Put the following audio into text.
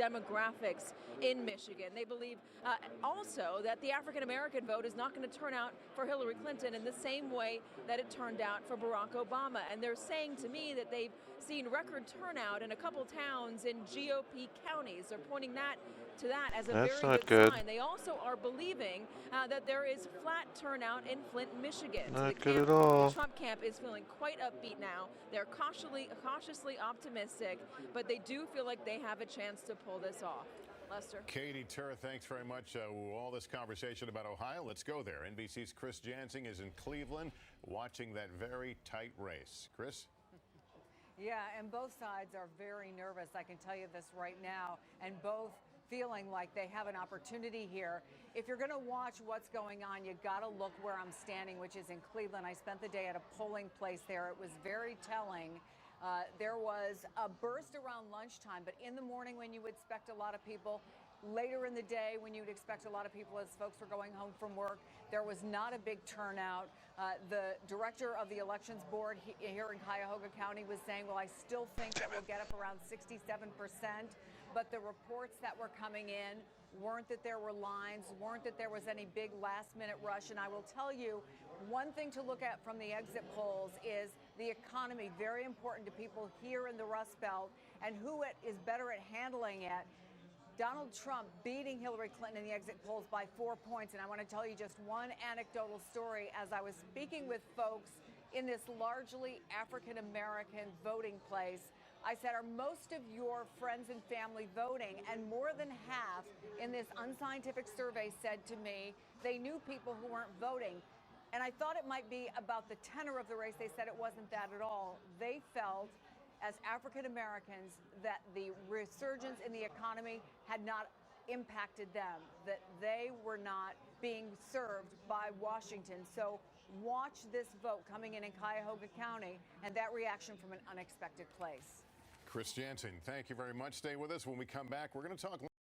demographics in Michigan. They believe also that the African-American vote is not going to turn out for Hillary Clinton in the same way that it turned out for Barack Obama. And they're saying to me that they've seen record turnout in a couple towns in GOP counties. They're pointing to that as a That's very not good good. sign. They also are believing that there is flat turnout in Flint, Michigan. Not So good at all. the Trump camp is feeling quite upbeat now. They're cautiously optimistic, but they do feel like they have a chance to pull this off. Lester. Katie Turr, thanks very much. All this conversation about Ohio, let's go there. NBC's Chris Jansing is in Cleveland watching that very tight race. Chris? Yeah, and both sides are very nervous, I can tell you this right now, and both feeling like they have an opportunity here. If you're going to watch what's going on, you got to look where I'm standing, which is in Cleveland. I spent the day at a polling place there. It was very telling. There was a burst around lunchtime, but in the morning when you would expect a lot of people, later in the day when you would expect a lot of people as folks were going home from work, there was not a big turnout. The director of the elections board here in Cuyahoga County was saying, well, I still think that we'll get up around 67%, but the reports that were coming in weren't that there were lines, weren't that there was any big last-minute rush. And I will tell you, one thing to look at from the exit polls is the economy, very important to people here in the Rust Belt, and who is better at handling it. Donald Trump beating Hillary Clinton in the exit polls by 4 points. And I want to tell you just one anecdotal story. As I was speaking with folks in this largely African-American voting place, I said, are most of your friends and family voting? And more than half in this unscientific survey said to me they knew people who weren't voting. And I thought it might be about the tenor of the race. They said it wasn't that at all. They felt, as African Americans, that the resurgence in the economy had not impacted them, that they were not being served by Washington. So watch this vote coming in Cuyahoga County and that reaction from an unexpected place. Chris Jansing, thank you very much. Stay with us. When we come back, we're going to talk